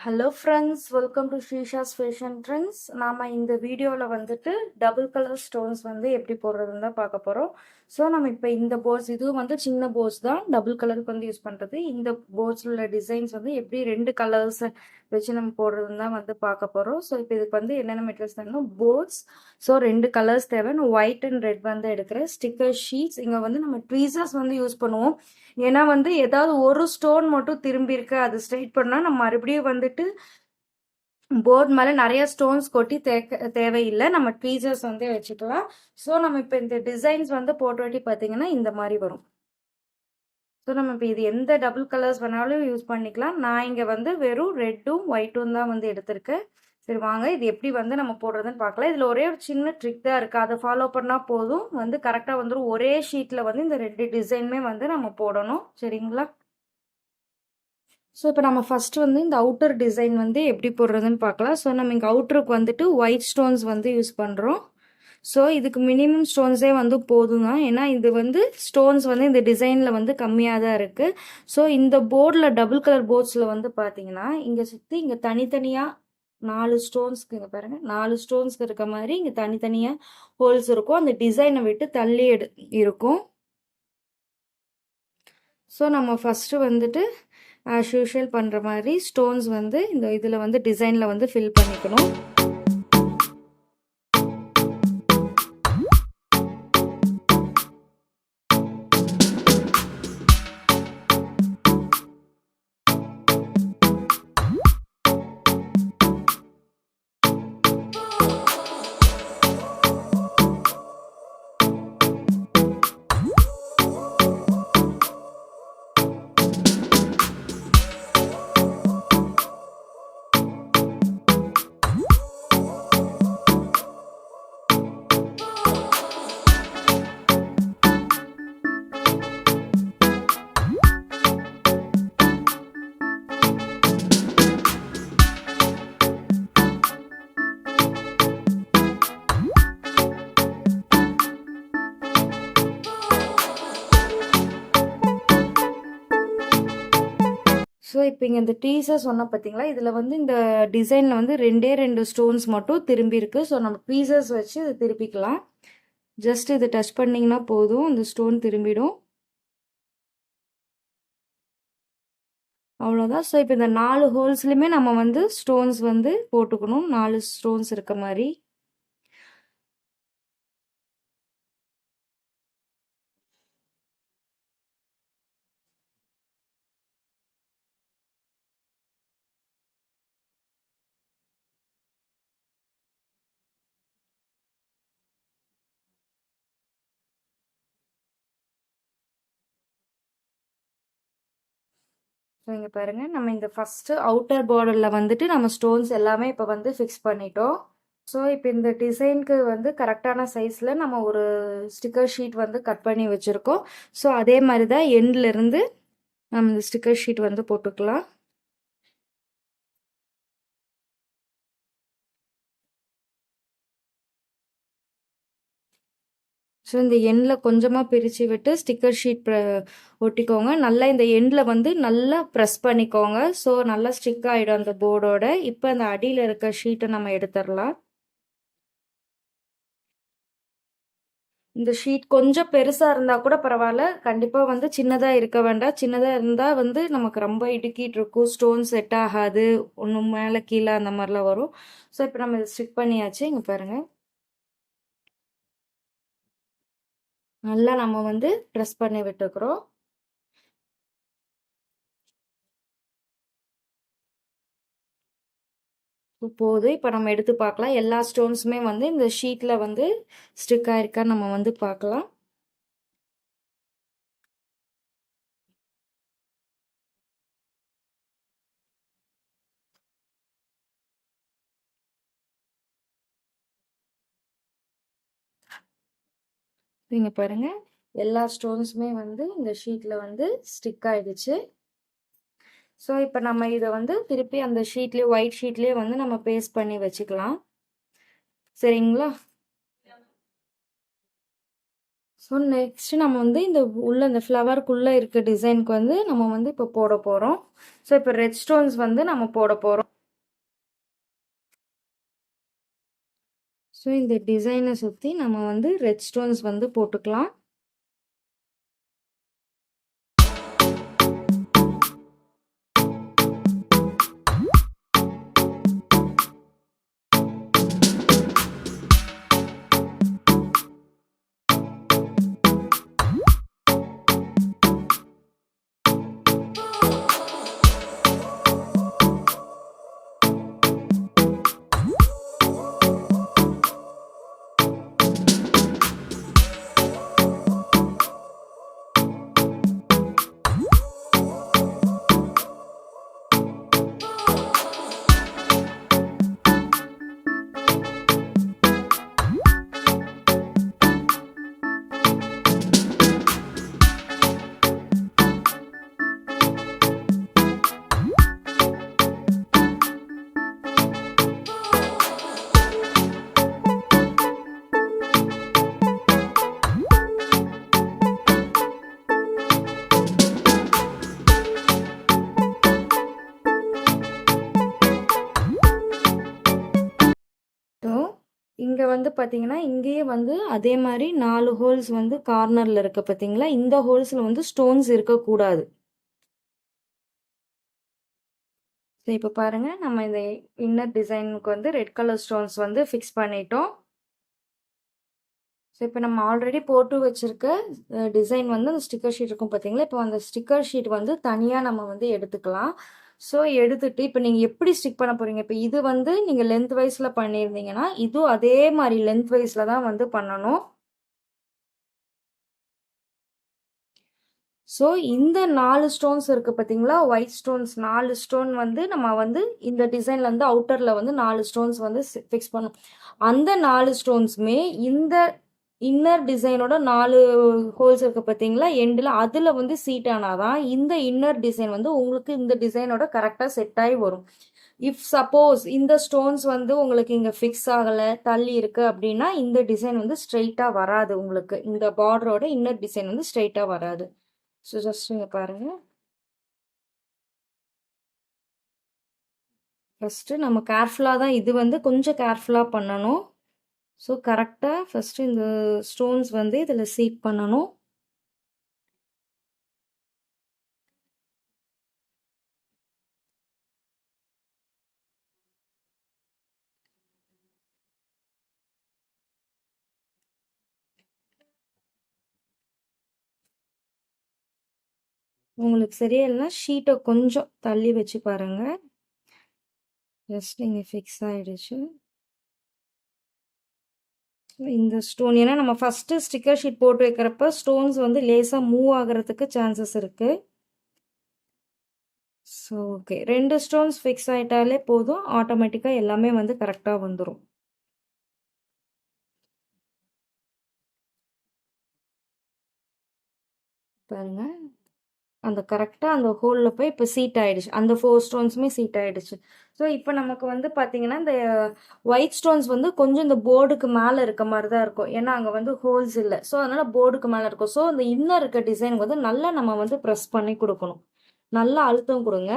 Hello friends, welcome to Sreesha's fashion trends. நாம் இந்த வீடியோவில் வந்துட்டு டபுள் கலர் ஸ்டோன்ஸ் வந்து எப்படி போடுறதுன்னு தான் பார்க்க போகிறோம். ஸோ நம்ம இப்போ இந்த போர்ட்ஸ், இதுவும் வந்து சின்ன போர்ட்ஸ் தான், டபுள் கலருக்கு வந்து யூஸ் பண்ணுறது. இந்த போர்ட்ஸில் உள்ள டிசைன்ஸ் வந்து எப்படி ரெண்டு கலர்ஸ் வச்சு நம்ம போடுறதுன்னு தான் வந்து பார்க்க போகிறோம். ஸோ இப்போ இதுக்கு வந்து என்னென்ன மெட்டீரியல்ஸ் வேணும், போர்ட்ஸ். ஸோ ரெண்டு கலர்ஸ் தேவை. நான் ஒயிட் அண்ட் ரெட் வந்து எடுக்கிறேன். ஸ்டிக்கர் ஷீட்ஸ், இங்கே வந்து நம்ம ட்வீசர்ஸ் வந்து யூஸ் பண்ணுவோம். ஏன்னா வந்து ஏதாவது ஒரு ஸ்டோன் மட்டும் திரும்பி இருக்கு, அது ஸ்ட்ரைட் பண்ணால் நம்ம மறுபடியும் வந்துட்டு போர்ட் மேலே நிறைய ஸ்டோன்ஸ் கொட்டி தேவையில்லை, நம்ம ட்வீசர்ஸ் வந்து வச்சுக்கலாம். ஸோ நம்ம இப்போ இந்த டிசைன்ஸ் வந்து போட்டு வாட்டி பார்த்தீங்கன்னா இந்த மாதிரி வரும். ஸோ நம்ம இப்போ இது எந்த டபுள் கலர்ஸ் வேணாலும் யூஸ் பண்ணிக்கலாம். நான் இங்கே வந்து வெறும் ரெட்டும் ஒயிட்டும் தான் வந்து எடுத்திருக்கேன். சரி வாங்க, இது எப்படி வந்து நம்ம போடுறதுன்னு பார்க்கலாம். இதில் ஒரே ஒரு சின்ன ட்ரிக் தான் இருக்குது, அதை ஃபாலோ பண்ணால் போதும், வந்து கரெக்டாக வந்துடும். ஒரே ஷீட்டில் வந்து இந்த ரெண்டு டிசைனுமே வந்து நம்ம போடணும். சரிங்களா? ஸோ இப்போ நம்ம ஃபஸ்ட்டு வந்து இந்த அவுட்டர் டிசைன் வந்து எப்படி போடுறதுன்னு பார்க்கலாம். ஸோ நம்ம இங்கே அவுட்டருக்கு வந்துட்டு ஒயிட் ஸ்டோன்ஸ் வந்து யூஸ் பண்ணுறோம். ஸோ இதுக்கு மினிமம் ஸ்டோன்ஸே வந்து போதும் தான், ஏன்னா இது வந்து ஸ்டோன்ஸ் வந்து இந்த டிசைனில் வந்து கம்மியாக தான் இருக்குது. ஸோ இந்த போர்டில் டபுள் கலர் போர்ட்ஸில் வந்து பார்த்தீங்கன்னா இங்கே சுற்றி இங்கே தனித்தனியாக 4 ஸ்டோன்ஸ்க்கு, இங்கே பாருங்கள் 4 ஸ்டோன்ஸ்க்கு இருக்க மாதிரி இங்கே தனித்தனியாக ஹோல்ஸ் இருக்கும். அந்த டிசைனை விட்டு தள்ளி இருக்கும். ஸோ நம்ம ஃபஸ்ட்டு வந்துட்டு ஆஸ் யூஷுவல் பண்ணுற மாதிரி ஸ்டோன்ஸ் வந்து இந்த இதில் வந்து டிசைனில் வந்து ஃபில் பண்ணிக்கணும். ஸோ இப்போ இங்கே இந்த டீசர் சொன்னால் பார்த்தீங்களா, இதில் வந்து இந்த டிசைனில் வந்து ரெண்டு ஸ்டோன்ஸ் மட்டும் திரும்பி இருக்குது. ஸோ நம்ம பீசஸ் வச்சு இதை திருப்பிக்கலாம். ஜஸ்ட் இதை டச் பண்ணிங்கன்னா போதும், அந்த ஸ்டோன் திரும்பிடும். அவ்வளோதான். ஸோ இப்போ இந்த 4 ஹோல்ஸ்லையுமே நம்ம வந்து ஸ்டோன்ஸ் வந்து போட்டுக்கணும், 4 ஸ்டோன்ஸ் இருக்க மாதிரி. ஸோ இங்கே பாருங்கள், நம்ம இந்த ஃபஸ்ட்டு அவுட்டர் பார்டரில் வந்துட்டு நம்ம ஸ்டோன்ஸ் எல்லாமே இப்போ வந்து ஃபிக்ஸ் பண்ணிட்டோம். ஸோ இப்போ இந்த டிசைனுக்கு வந்து கரெக்டான சைஸில் நம்ம ஒரு ஸ்டிக்கர் ஷீட் வந்து கட் பண்ணி வச்சுருக்கோம். ஸோ அதே மாதிரி தான் எண்ட்லேருந்து நம்ம இந்த ஸ்டிக்கர் ஷீட் வந்து போட்டுக்கலாம். ஸோ இந்த எண்ணில் கொஞ்சமாக பிரித்து விட்டு ஸ்டிக்கர் ஷீட் ஒட்டிக்கோங்க. நல்லா இந்த எண்டில் வந்து நல்லா ப்ரெஸ் பண்ணிக்கோங்க. ஸோ நல்லா ஸ்டிக் ஆகிடும் அந்த போர்டோட. இப்போ அந்த அடியில் இருக்க ஷீட்டை நம்ம எடுத்துடலாம். இந்த ஷீட் கொஞ்சம் பெருசாக இருந்தால் கூட பரவாயில்ல, கண்டிப்பாக வந்து சின்னதாக இருக்க வேண்டாம். சின்னதாக இருந்தால் வந்து நமக்கு ரொம்ப இடுக்கிட்டு இருக்கும், ஸ்டோன் செட் ஆகாது, ஒன்று மேலே கீழே அந்த மாதிரிலாம் வரும். ஸோ இப்போ நம்ம இதை ஸ்டிக் பண்ணியாச்சு. இங்கே பாருங்கள், நல்லா நம்ம வந்து ப்ரெஸ் பண்ணி விட்டுக்கிறோம். போதும். இப்போ நம்ம எடுத்து பார்க்கலாம், எல்லா ஸ்டோன்ஸுமே வந்து இந்த ஷீட்டில் வந்து ஸ்டிக் ஆயிருக்கா நம்ம வந்து பார்க்கலாம். இங்கே பாருங்கள், எல்லா ஸ்டோன்ஸுமே வந்து இந்த ஷீட்டில் வந்து ஸ்டிக் ஆகிடுச்சு. ஸோ இப்போ நம்ம இதை வந்து திருப்பி அந்த ஷீட்லேயே, ஒயிட் ஷீட்லேயே வந்து நம்ம பேஸ்ட் பண்ணி வச்சுக்கலாம். சரிங்களா? ஸோ நெக்ஸ்ட்டு நம்ம வந்து இந்த உள்ள இந்த ஃப்ளவருக்குள்ளே இருக்க டிசைனுக்கு வந்து நம்ம வந்து இப்போ போட போகிறோம். ஸோ இப்போ ரெட் ஸ்டோன்ஸ் வந்து நம்ம போட போகிறோம். ஸோ இந்த டிசைனை சுற்றி நம்ம வந்து ரெட் ஸ்டோன்ஸ் வந்து போட்டுக்கலாம். இங்கே வந்து பார்த்தீங்கன்னா இங்கேயே வந்து அதே மாதிரி 4 ஹோல்ஸ் வந்து கார்னரில் இருக்க பார்த்தீங்களா, இந்த ஹோல்ஸில் வந்து ஸ்டோன்ஸ் இருக்கக்கூடாது. ஸோ இப்போ பாருங்கள், நம்ம இந்த இன்னர் டிசைனுக்கு வந்து ரெட் கலர் ஸ்டோன்ஸ் வந்து ஃபிக்ஸ் பண்ணிட்டோம். ஸோ இப்போ நம்ம ஆல்ரெடி போட்டு வச்சுருக்க டிசைன் வந்து அந்த ஸ்டிக்கர் ஷீட் இருக்கும் பார்த்தீங்களா, இப்போ அந்த ஸ்டிக்கர் ஷீட் வந்து தனியாக நம்ம வந்து எடுத்துக்கலாம். ஸோ எடுத்துட்டு இப்போ நீங்கள் எப்படி ஸ்டிக் பண்ண போகிறீங்க, இப்போ இது வந்து நீங்கள் லென்த் வைஸில் பண்ணியிருந்தீங்கன்னா இதுவும் அதே மாதிரி லென்த் வைஸில் தான் வந்து பண்ணணும். ஸோ இந்த 4 ஸ்டோன்ஸ் இருக்குது பார்த்தீங்களா, ஒயிட் ஸ்டோன்ஸ் 4 ஸ்டோன் வந்து நம்ம வந்து இந்த டிசைனில் வந்து அவுட்டரில் வந்து 4 ஸ்டோன்ஸ் வந்து ஃபிக்ஸ் பண்ணணும். அந்த 4 ஸ்டோன்ஸுமே இந்த இன்னர் டிசைனோட 4 ஹோல்ஸ் இருக்குது பார்த்தீங்களா எண்டில், அதில் வந்து சீட் ஆனால் தான் இந்த இன்னர் டிசைன் வந்து உங்களுக்கு இந்த டிசைனோட கரெக்டாக செட் ஆகி வரும். இஃப் சப்போஸ் இந்த ஸ்டோன்ஸ் வந்து உங்களுக்கு இங்கே ஃபிக்ஸ் ஆகலை, தள்ளி இருக்குது அப்படின்னா இந்த டிசைன் வந்து ஸ்ட்ரெயிட்டாக வராது. உங்களுக்கு இந்த பார்டரோட இன்னர் டிசைன் வந்து ஸ்ட்ரெயிட்டாக வராது. ஸோ ஜஸ்ட் இங்கே பாருங்கள், ஃபஸ்ட்டு நம்ம கேர்ஃபுல்லாக தான், இது வந்து கொஞ்சம் கேர்ஃபுல்லாக பண்ணணும். ஸோ கரெக்டாக ஃபஸ்ட்டு இந்த ஸ்டோன்ஸ் வந்து இதில் சீட் பண்ணணும். உங்களுக்கு சரியா இல்லைன்னா ஷீட்டை கொஞ்சம் தள்ளி வச்சு பாருங்கள். ஜஸ்ட் இங்கே ஃபிக்ஸ் ஆகிடுச்சு இந்த ஸ்டோன். ஏன்னா நம்ம ஃபஸ்ட்டு ஸ்டிக்கர் ஷீட் போட்டு வைக்கிறப்ப ஸ்டோன்ஸ் வந்து லேசாக மூவ் ஆகிறதுக்கு சான்சஸ் இருக்குது. ஸோ ஓகே, 2 ஸ்டோன்ஸ் ஃபிக்ஸ் ஆகிட்டாலே போதும், ஆட்டோமேட்டிக்காக எல்லாமே வந்து கரெக்டாக வந்துடும். பாருங்க, அந்த கரெக்டாக அந்த ஹோலில் போய் இப்போ சீட் ஆகிடுச்சு, அந்த 4 ஸ்டோன்ஸுமே சீட் ஆகிடுச்சு. ஸோ இப்போ நமக்கு வந்து பார்த்திங்கன்னா இந்த ஒயிட் ஸ்டோன்ஸ் வந்து கொஞ்சம் இந்த போர்டுக்கு மேலே இருக்க மாதிரி தான் இருக்கும், ஏன்னா அங்கே வந்து ஹோல்ஸ் இல்லை. ஸோ அதனால் போர்டுக்கு மேலே இருக்கும். ஸோ இந்த இன்னர் இருக்க டிசைன் வந்து நல்லா நம்ம வந்து ப்ரெஸ் பண்ணி கொடுக்கணும். நல்லா அழுத்தம் கொடுங்க.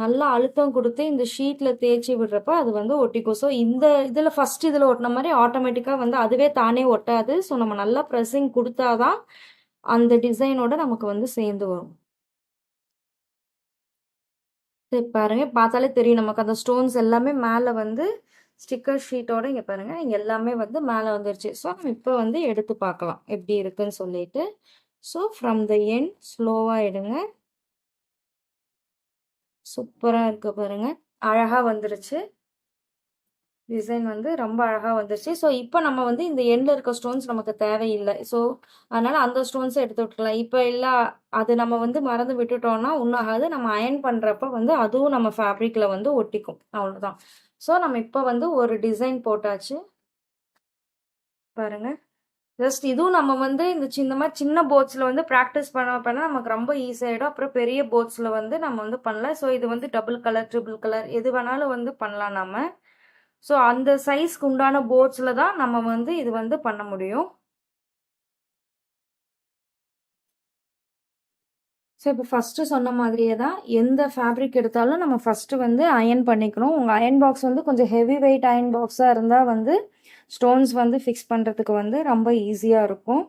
நல்லா அழுத்தம் கொடுத்து இந்த ஷீட்டில் தேய்ச்சி விடுறப்ப அது வந்து ஒட்டிக்கும். ஸோ இந்த இதில் ஃபஸ்ட் இதில் ஒட்டின மாதிரி ஆட்டோமேட்டிக்காக வந்து அதுவே தானே ஒட்டாது. ஸோ நம்ம நல்லா ப்ரெஸ்ஸிங் கொடுத்தாதான் அந்த டிசைனோட நமக்கு வந்து சேர்ந்து வரும். சரி பாருங்க, பார்த்தாலே தெரியும் நமக்கு அந்த ஸ்டோன்ஸ் எல்லாமே மேலே வந்து ஸ்டிக்கர் ஷீட்டோட இங்கே பாருங்க, இங்கே எல்லாமே வந்து மேலே வந்துருச்சு. ஸோ நம்ம இப்போ வந்து எடுத்து பார்க்கலாம் எப்படி இருக்குன்னு சொல்லிட்டு. ஸோ ஃப்ரம் த எண்ட் ஸ்லோவாக எடுங்க. சூப்பராக இருக்குது பாருங்கள், அழகாக வந்துருச்சு. டிசைன் வந்து ரொம்ப அழகாக வந்துருச்சு. ஸோ இப்போ நம்ம வந்து இந்த எண்டில் இருக்க ஸ்டோன்ஸ் நமக்கு தேவையில்லை. ஸோ அதனால் அந்த ஸ்டோன்ஸை எடுத்து விட்டுக்கலாம். இப்போ இல்லை அது நம்ம வந்து மறந்து விட்டுட்டோம்னா ஒன்றும் ஆகாது. நம்ம அயன் பண்ணுறப்ப வந்து அதுவும் நம்ம ஃபேப்ரிக்கில் வந்து ஒட்டிக்கும், அவ்வளோதான். ஸோ நம்ம இப்போ வந்து ஒரு டிசைன் போட்டாச்சு பாருங்கள். ஜஸ்ட் இதுவும் நம்ம வந்து இந்த மாதிரி சின்ன போட்ஸில் வந்து ப்ராக்டிஸ் பண்ண நமக்கு ரொம்ப ஈஸியாகிடும். அப்புறம் பெரிய போட்ஸில் வந்து நம்ம வந்து பண்ணலாம். ஸோ இது வந்து டபுள் கலர், ட்ரிபிள் கலர் எது வேணாலும் வந்து பண்ணலாம் நம்ம. ஸோ அந்த சைஸ்க்கு உண்டான போர்ட்ஸில் தான் நம்ம வந்து இது வந்து பண்ண முடியும். ஸோ இப்போ ஃபஸ்ட்டு சொன்ன மாதிரியே தான் எந்த ஃபேப்ரிக் எடுத்தாலும் நம்ம ஃபஸ்ட்டு வந்து அயன் பண்ணிக்கணும். உங்கள் அயன் பாக்ஸ் வந்து கொஞ்சம் ஹெவி வெயிட் அயன் பாக்ஸாக இருந்தால் வந்து ஸ்டோன்ஸ் வந்து ஃபிக்ஸ் பண்ணுறதுக்கு வந்து ரொம்ப ஈஸியாக இருக்கும்.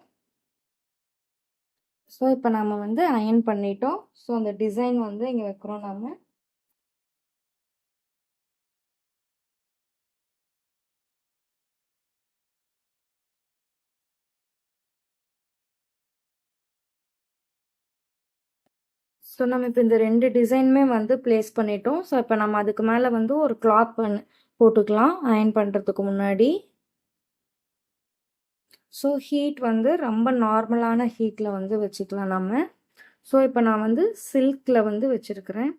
ஸோ இப்போ நம்ம வந்து அயன் பண்ணிட்டோம். ஸோ அந்த டிசைன் வந்து இங்கே வைக்கிறோம் நம்ம. ஸோ நம்ம இப்போ இந்த 2 டிசைனுமே வந்து ப்ளேஸ் பண்ணிட்டோம். ஸோ இப்போ நம்ம அதுக்கு மேலே வந்து ஒரு கிளாத் போட்டுக்கலாம் அயன் பண்ணுறதுக்கு முன்னாடி. ஸோ ஹீட் வந்து ரொம்ப நார்மலான ஹீட்டில் வந்து வச்சுக்கலாம் நம்ம. ஸோ இப்போ நான் வந்து சில்கில் வந்து வச்சுருக்கிறேன்.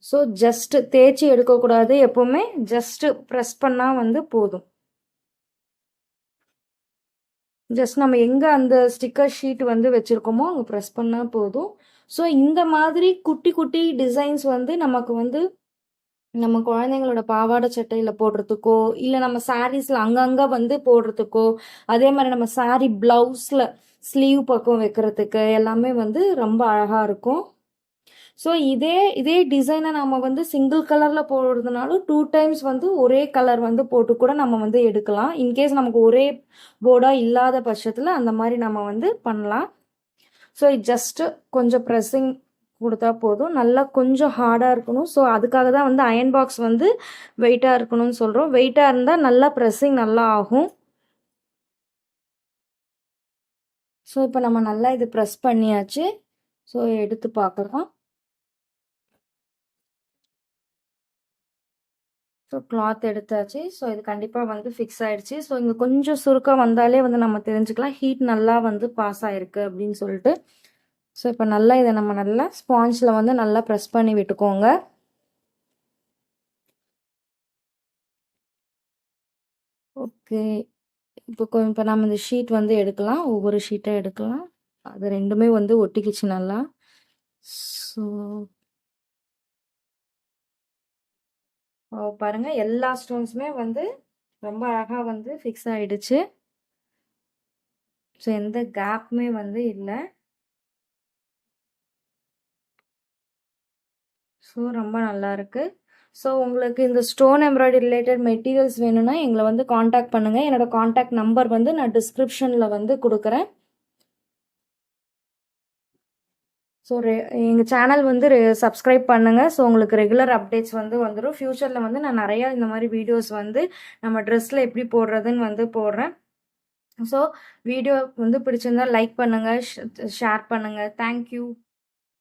ஸோ ஜஸ்ட்டு தேய்ச்சி எடுக்கக்கூடாது, எப்போவுமே ஜஸ்ட்டு ப்ரெஸ் பண்ணால் வந்து போதும். ஜஸ்ட் நம்ம எங்கே அந்த ஸ்டிக்கர் ஷீட் வந்து வச்சுருக்கோமோ அங்கே ப்ரெஸ் பண்ணால் போதும். ஸோ இந்த மாதிரி குட்டி குட்டி டிசைன்ஸ் வந்து நமக்கு வந்து நம்ம குழந்தைங்களோட பாவாடை சட்டையில் போடுறதுக்கோ, இல்லை நம்ம சாரீஸில் அங்கங்கே வந்து போடுறதுக்கோ, அதே மாதிரி நம்ம சாரீ ப்ளவுஸில் ஸ்லீவ் பக்கம் வைக்கிறதுக்கு எல்லாமே வந்து ரொம்ப அழகாக இருக்கும். ஸோ இதே டிசைனை நம்ம வந்து சிங்கிள் கலரில் போடுறதுனாலும் 2 டைம்ஸ் வந்து ஒரே கலர் வந்து போட்டு கூட நம்ம வந்து எடுக்கலாம். இன்கேஸ் நமக்கு ஒரே போர்டாக இல்லாத பட்சத்தில் அந்த மாதிரி நம்ம வந்து பண்ணலாம். ஸோ ஜஸ்ட்டு கொஞ்சம் ப்ரெஸ்ஸிங் கொடுத்தா போதும். நல்லா கொஞ்சம் ஹார்டாக இருக்கணும். ஸோ அதுக்காக தான் வந்து அயன் பாக்ஸ் வந்து வெயிட்டாக இருக்கணும்னு சொல்கிறோம். வெயிட்டாக இருந்தால் நல்லா ப்ரெஸ்ஸிங் நல்லா ஆகும். ஸோ இப்போ நம்ம நல்லா இது ப்ரெஸ் பண்ணியாச்சு. ஸோ எடுத்து பார்க்கலாம். ஸோ கிளாத் எடுத்தாச்சு. ஸோ இது கண்டிப்பாக வந்து ஃபிக்ஸ் ஆகிடுச்சு. ஸோ இங்கே கொஞ்சம் சுருக்கம் வந்தாலே வந்து நம்ம தெரிஞ்சுக்கலாம் ஹீட் நல்லா வந்து பாஸ் ஆகிருக்கு அப்படின்னு சொல்லிட்டு. ஸோ இப்போ நல்லா இதை நம்ம நல்லா ஸ்பாஞ்சில் வந்து நல்லா ப்ரெஸ் பண்ணி விட்டுக்கோங்க. ஓகே, இப்போ நம்ம இந்த ஷீட் வந்து எடுக்கலாம். ஒவ்வொரு ஷீட்டாக எடுக்கலாம். அது ரெண்டுமே வந்து ஒட்டிக்கிச்சு நல்லா. ஸோ பாருங்கள், எல்லா ஸ்டோன்ஸுமே வந்து ரொம்ப அழகாக வந்து ஃபிக்ஸ் ஆகிடுச்சு. ஸோ எந்த கேப்புமே வந்து இல்லை. ஸோ ரொம்ப நல்லா இருக்கு. ஸோ உங்களுக்கு இந்த ஸ்டோன் எம்ப்ராய்டரி ரிலேட்டட் மெட்டீரியல்ஸ் வேணும்னா எங்களை வந்து காண்டாக்ட் பண்ணுங்கள். என்னோட காண்டாக்ட் நம்பர் வந்து நான் டிஸ்கிரிப்ஷனில் வந்து கொடுக்குறேன். ஸோ எங்கள் சேனல் வந்து சப்ஸ்கிரைப் பண்ணுங்கள். ஸோ உங்களுக்கு ரெகுலர் அப்டேட்ஸ் வந்து வந்துடும். ஃப்யூச்சரில் வந்து நான் நிறையா இந்த மாதிரி வீடியோஸ் வந்து நம்ம ட்ரெஸ்ஸில் எப்படி போடுறதுன்னு வந்து போடுறேன். ஸோ வீடியோ வந்து பிடிச்சிருந்தா லைக் பண்ணுங்கள், ஷேர் பண்ணுங்கள். தேங்க்யூ.